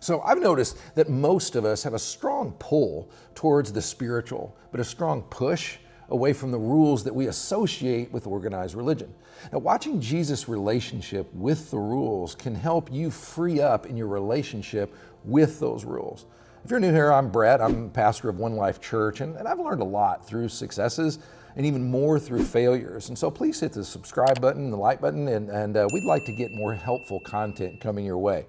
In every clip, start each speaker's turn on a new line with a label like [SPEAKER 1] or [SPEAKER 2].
[SPEAKER 1] So I've noticed that most of us have a strong pull towards the spiritual, but a strong push away from the rules that we associate with organized religion. Now, watching Jesus' relationship with the rules can help you free up in your relationship with those rules. If you're new here, I'm Brett. I'm pastor of One Life Church, and I've learned a lot through successes and even more through failures. And so please hit the subscribe button, the like button, and we'd like to get more helpful content coming your way.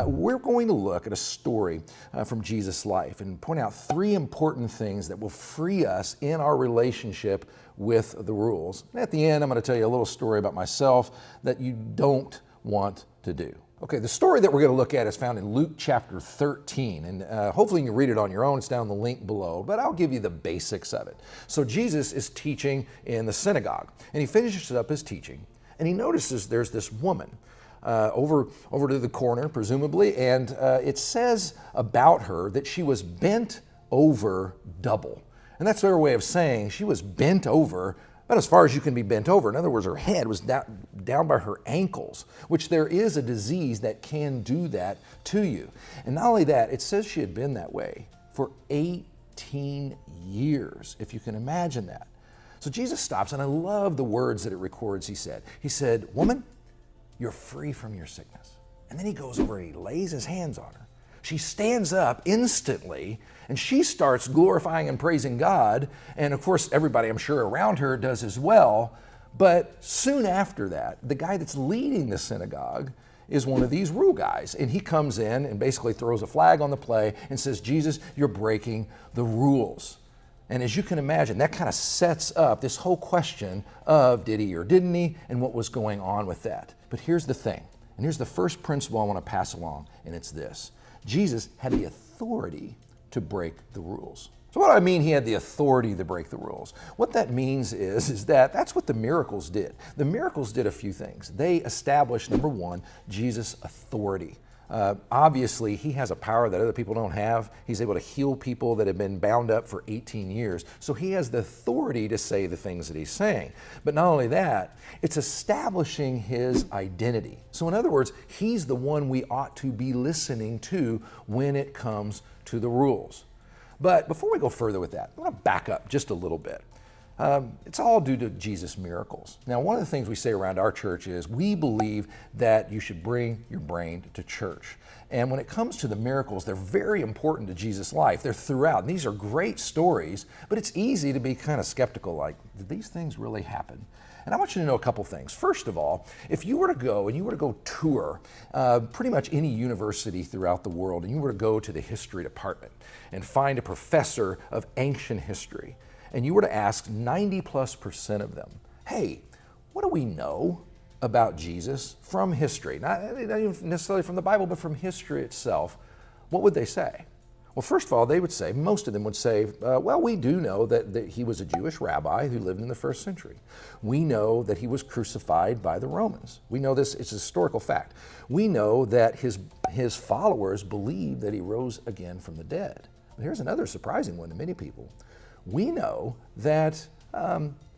[SPEAKER 1] We're going to look at a story from Jesus' life and point out three important things that will free us in our relationship with the rules. And at the end, I'm going to tell you a little story about myself that you don't want to do. Okay, the story that we're going to look at is found in Luke chapter 13, and hopefully you can read it on your own. It's down the link below, but I'll give you the basics of it. So Jesus is teaching in the synagogue, and he finishes up his teaching, and he notices there's this woman over to the corner, presumably, and it says about her that she was bent over double. And that's their way of saying she was bent over about as far as you can be bent over. In other words, her head was down by her ankles, which there is a disease that can do that to you. And not only that, it says she had been that way for 18 years, if you can imagine that. So Jesus stops, and I love the words that it records. He said, "Woman, you're free from your sickness." And then he goes over and he lays his hands on her. She stands up instantly, and she starts glorifying and praising God. And of course, everybody I'm sure around her does as well. But soon after that, the guy that's leading the synagogue is one of these rule guys. And he comes in and basically throws a flag on the play and says, "Jesus, you're breaking the rules." And as you can imagine, that kind of sets up this whole question of did he or didn't he, and what was going on with that. But here's the thing, and here's the first principle I want to pass along, and it's this. Jesus had the authority to break the rules. So what do I mean he had the authority to break the rules? What that means is that that's what the miracles did. The miracles did a few things. They established, number one, Jesus' authority. Obviously, he has a power that other people don't have. He's able to heal people that have been bound up for 18 years. So he has the authority to say the things that he's saying. But not only that, it's establishing his identity. So in other words, he's the one we ought to be listening to when it comes to the rules. But before we go further with that, I want to back up just a little bit. It's all due to Jesus' miracles. Now, one of the things we say around our church is we believe that you should bring your brain to church. And when it comes to the miracles, they're very important to Jesus' life. They're throughout. And these are great stories, but it's easy to be kind of skeptical, like, did these things really happen? And I want you to know a couple things. First of all, if you were to go tour pretty much any university throughout the world, and you were to go to the history department and find a professor of ancient history, and you were to ask 90+% of them, hey, what do we know about Jesus from history? Not even necessarily from the Bible, but from history itself. What would they say? Well, first of all, most of them would say, well, we do know that he was a Jewish rabbi who lived in the first century. We know that he was crucified by the Romans. We know this, it's a historical fact. We know that his followers believed that he rose again from the dead. But here's another surprising one to many people. We know that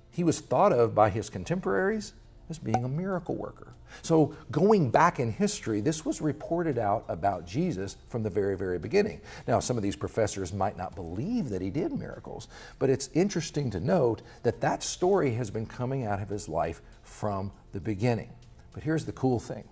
[SPEAKER 1] he was thought of by his contemporaries as being a miracle worker. So going back in history, this was reported out about Jesus from the very, very beginning. Now, some of these professors might not believe that he did miracles, but it's interesting to note that that story has been coming out of his life from the beginning. But here's the cool thing,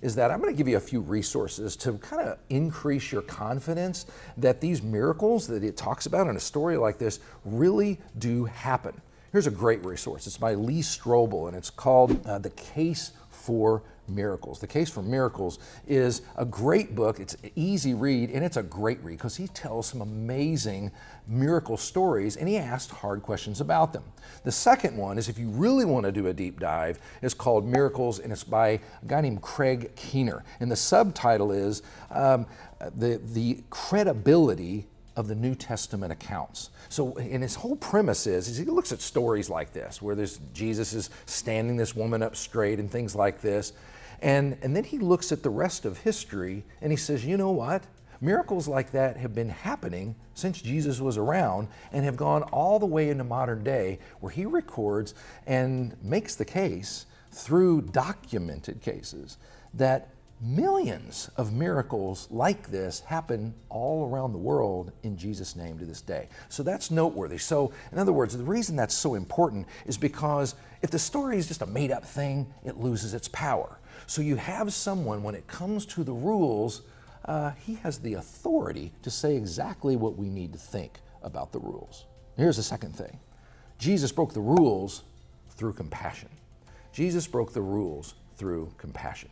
[SPEAKER 1] is that I'm going to give you a few resources to kind of increase your confidence that these miracles that it talks about in a story like this really do happen. Here's a great resource. It's by Lee Strobel, and it's called The Case for Miracles. The Case for Miracles is a great book. It's an easy read, and it's a great read because he tells some amazing miracle stories, and he asked hard questions about them. The second one is, if you really want to do a deep dive, it's called Miracles, and it's by a guy named Craig Keener. And the subtitle is the credibility of the New Testament accounts. So, and his whole premise is he looks at stories like this, where Jesus is standing this woman up straight and things like this. And then he looks at the rest of history and he says, you know what? Miracles like that have been happening since Jesus was around and have gone all the way into modern day, where he records and makes the case through documented cases that millions of miracles like this happen all around the world in Jesus' name to this day. So that's noteworthy. So in other words, the reason that's so important is because if the story is just a made-up thing, it loses its power. So you have someone, when it comes to the rules, he has the authority to say exactly what we need to think about the rules. Here's the second thing. Jesus broke the rules through compassion. Jesus broke the rules through compassion.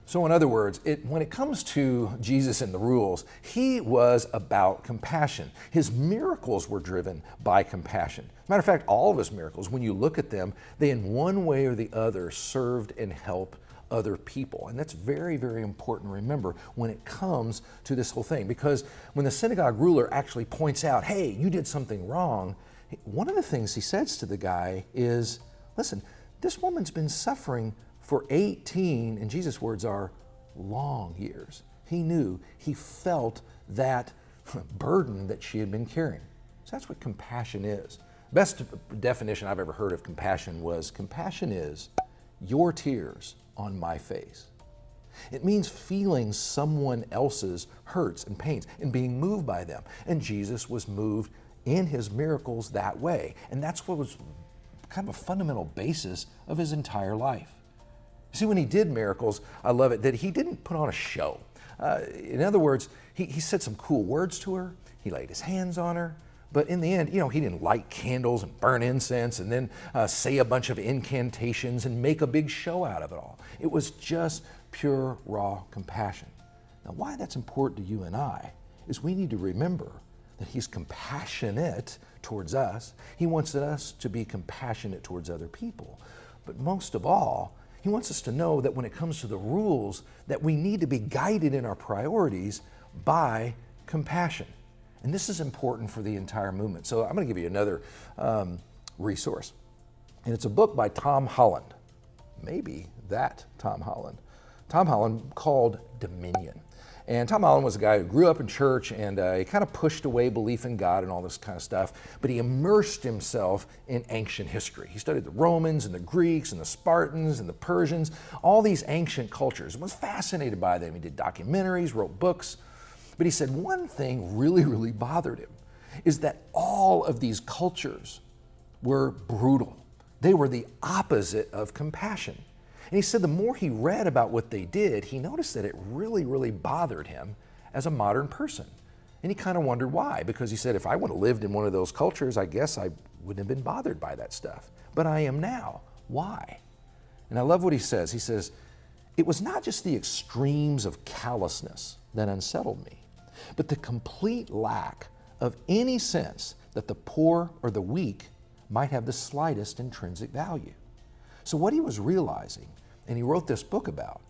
[SPEAKER 1] So in other words, when it comes to Jesus and the rules, he was about compassion. His miracles were driven by compassion. As a matter of fact, all of his miracles, when you look at them, they in one way or the other served and helped other people. And that's very, very important to remember when it comes to this whole thing. Because when the synagogue ruler actually points out, hey, you did something wrong, one of the things he says to the guy is, listen, this woman's been suffering for 18, and Jesus' words are, long years. He knew, he felt that burden that she had been carrying. So that's what compassion is. Best definition I've ever heard of compassion was, compassion is your tears on my face. It means feeling someone else's hurts and pains and being moved by them. And Jesus was moved in his miracles that way. And that's what was kind of a fundamental basis of his entire life. See, when he did miracles, I love it that he didn't put on a show. In other words, he said some cool words to her. He laid his hands on her. But in the end, he didn't light candles and burn incense and then say a bunch of incantations and make a big show out of it all. It was just pure, raw compassion. Now, why that's important to you and I is we need to remember that he's compassionate towards us. He wants us to be compassionate towards other people. But most of all, he wants us to know that when it comes to the rules, that we need to be guided in our priorities by compassion. And this is important for the entire movement. So I'm going to give you another resource. And it's a book by Tom Holland. Maybe that Tom Holland. Tom Holland, called Dominion. And Tom Holland was a guy who grew up in church, and he kind of pushed away belief in God and all this kind of stuff, but he immersed himself in ancient history. He studied the Romans and the Greeks and the Spartans and the Persians, all these ancient cultures, and was fascinated by them. He did documentaries, wrote books, but he said one thing really, really bothered him, is that all of these cultures were brutal. They were the opposite of compassion. And he said the more he read about what they did, he noticed that it really, really bothered him as a modern person. And he kind of wondered why, because he said, if I would have lived in one of those cultures, I guess I wouldn't have been bothered by that stuff. But I am now. Why? And I love what he says. He says, it was not just the extremes of callousness that unsettled me, but the complete lack of any sense that the poor or the weak might have the slightest intrinsic value. So what he was realizing, and he wrote this book about,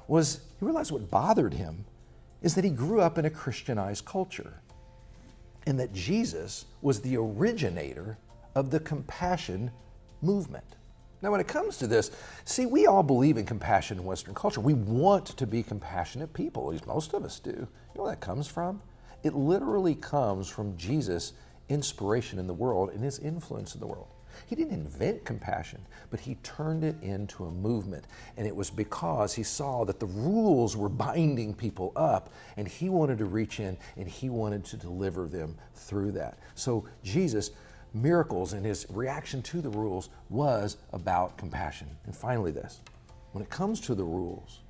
[SPEAKER 1] was he realized what bothered him is that he grew up in a Christianized culture and that Jesus was the originator of the compassion movement. Now, when it comes to this, see, we all believe in compassion in Western culture. We want to be compassionate people, at least most of us do. You know where that comes from? It literally comes from Jesus' inspiration in the world and his influence in the world. He didn't invent compassion, but he turned it into a movement. And it was because he saw that the rules were binding people up, and he wanted to reach in and he wanted to deliver them through that. So Jesus, miracles and his reaction to the rules was about compassion. And finally this, when it comes to the rules,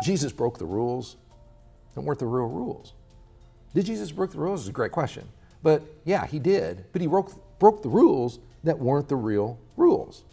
[SPEAKER 1] Jesus broke the rules that weren't the real rules. Did Jesus break the rules? It's a great question. But yeah, he did. But he broke the rules that weren't the real rules.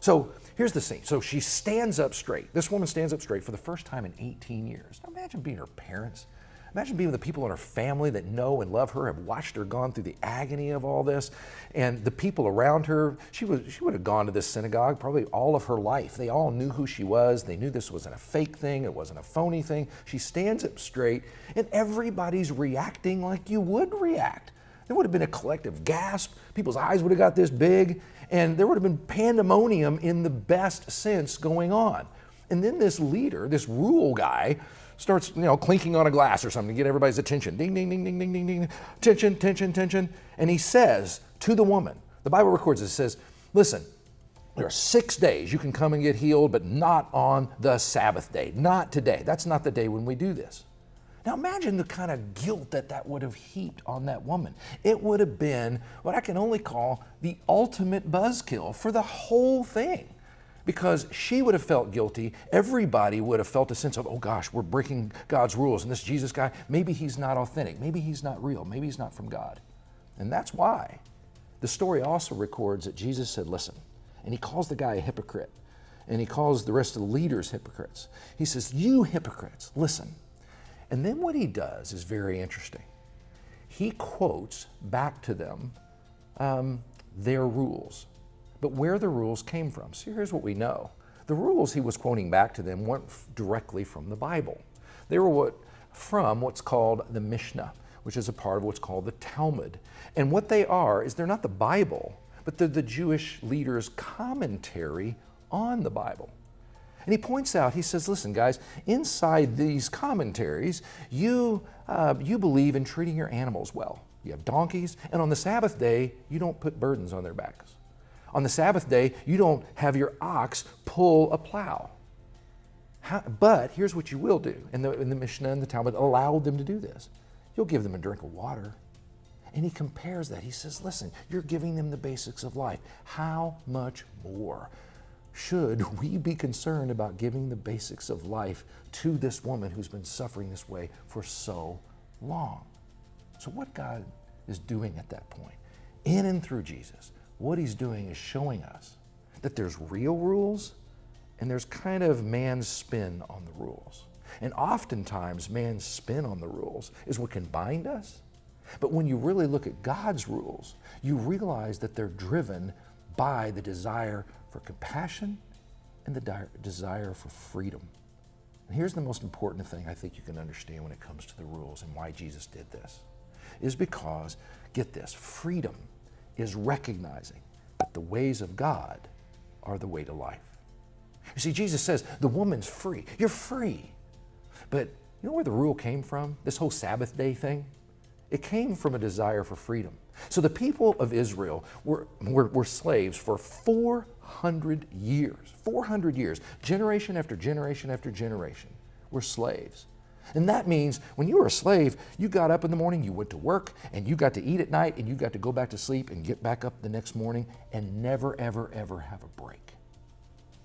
[SPEAKER 1] So here's the scene. So she stands up straight. This woman stands up straight for the first time in 18 years. Now imagine being her parents. Imagine being with the people in her family that know and love her, have watched her gone through the agony of all this, and the people around her. She would have gone to this synagogue probably all of her life. They all knew who she was. They knew this wasn't a fake thing. It wasn't a phony thing. She stands up straight, and everybody's reacting like you would react. There would have been a collective gasp. People's eyes would have got this big, and there would have been pandemonium in the best sense going on. And then this leader, this rule guy, starts, clinking on a glass or something to get everybody's attention. Ding, ding, ding, ding, ding, ding, ding. Tension, tension, tension. And he says to the woman, the Bible records it, says, listen, There are 6 days you can come and get healed, but not on the Sabbath day. Not today. That's not the day when we do this. Now imagine the kind of guilt that would have heaped on that woman. It would have been what I can only call the ultimate buzzkill for the whole thing. Because she would have felt guilty. Everybody would have felt a sense of, oh gosh, we're breaking God's rules. And this Jesus guy, maybe he's not authentic. Maybe he's not real. Maybe he's not from God. And that's why the story also records that Jesus said, listen, and he calls the guy a hypocrite. And he calls the rest of the leaders hypocrites. He says, you hypocrites, listen. And then what he does is very interesting. He quotes back to them their rules, but where the rules came from. So here's what we know. The rules he was quoting back to them weren't directly from the Bible. They were from what's called the Mishnah, which is a part of what's called the Talmud. And what they are is they're not the Bible, but they're the Jewish leaders' commentary on the Bible. And he points out, he says, listen, guys, inside these commentaries, you believe in treating your animals well. You have donkeys, and on the Sabbath day, you don't put burdens on their backs. On the Sabbath day, you don't have your ox pull a plow. But here's what you will do. In the Mishnah and the Talmud allowed them to do this. You'll give them a drink of water. And he compares that. He says, listen, you're giving them the basics of life. How much more should we be concerned about giving the basics of life to this woman who's been suffering this way for so long? So what God is doing at that point, in and through Jesus, what he's doing is showing us that there's real rules and there's kind of man's spin on the rules. And oftentimes man's spin on the rules is what can bind us. But when you really look at God's rules, you realize that they're driven by the desire for compassion and the desire for freedom. And here's the most important thing I think you can understand when it comes to the rules and why Jesus did this, is because, get this, freedom is recognizing that the ways of God are the way to life. You see, Jesus says, the woman's free. You're free. But you know where the rule came from? This whole Sabbath day thing? It came from a desire for freedom. So the people of Israel were slaves for 400 years. 400 years. Generation after generation after generation were slaves. And that means when you were a slave, you got up in the morning, you went to work, and you got to eat at night, and you got to go back to sleep and get back up the next morning and never, ever, ever have a break.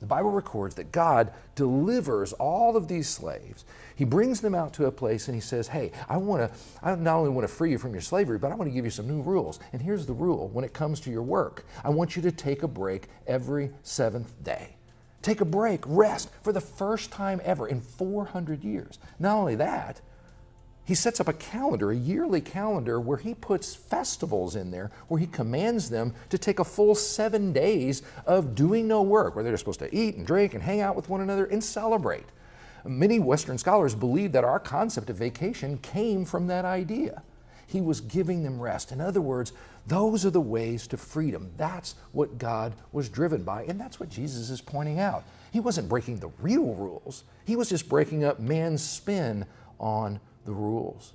[SPEAKER 1] The Bible records that God delivers all of these slaves. He brings them out to a place and he says, hey, I not only want to free you from your slavery, but I want to give you some new rules. And here's the rule when it comes to your work. I want you to take a break every 7th day. Take a break, rest for the first time ever in 400 years. Not only that, he sets up a calendar, a yearly calendar, where he puts festivals in there, where he commands them to take a full 7 days of doing no work, where they're supposed to eat and drink and hang out with one another and celebrate. Many Western scholars believe that our concept of vacation came from that idea. He was giving them rest. In other words, those are the ways to freedom. That's what God was driven by, and that's what Jesus is pointing out. He wasn't breaking the real rules. He was just breaking up man's spin on the rules.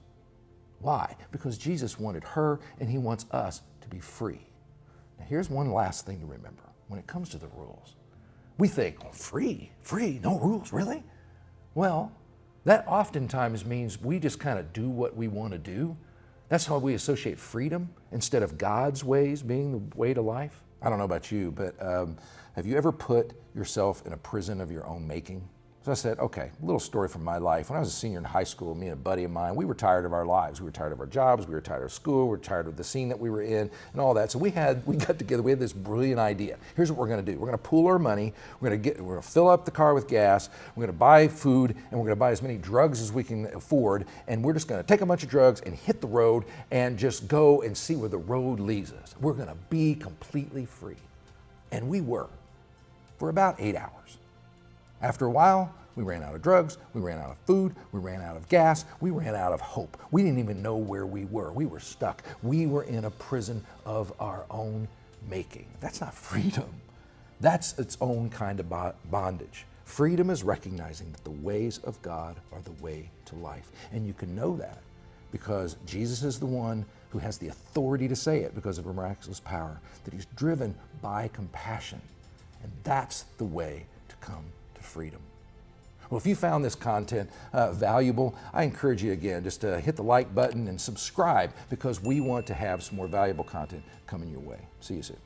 [SPEAKER 1] Why? Because Jesus wanted her and he wants us to be free. Now here's one last thing to remember. When it comes to the rules, we think, oh, free, no rules, really? Well, that oftentimes means we just kind of do what we want to do. That's how we associate freedom instead of God's ways being the way to life. I don't know about you, but have you ever put yourself in a prison of your own making? So I said, okay, a little story from my life. When I was a senior in high school, me and a buddy of mine, we were tired of our lives. We were tired of our jobs. We were tired of school. We were tired of the scene that we were in and all that. So we got together. We had this brilliant idea. Here's what we're going to do. We're going to pool our money. We're going to fill up the car with gas. We're going to buy food, and we're going to buy as many drugs as we can afford. And we're just going to take a bunch of drugs and hit the road and just go and see where the road leads us. We're going to be completely free. And we were for about 8 hours. After a while, we ran out of drugs, we ran out of food, we ran out of gas, we ran out of hope. We didn't even know where we were. We were stuck. We were in a prison of our own making. That's not freedom. That's its own kind of bondage. Freedom is recognizing that the ways of God are the way to life. And you can know that because Jesus is the one who has the authority to say it because of her miraculous power, that he's driven by compassion And that's the way to come to freedom. Well, if you found this content valuable, I encourage you again just to hit the like button and subscribe, because we want to have some more valuable content coming your way. See you soon.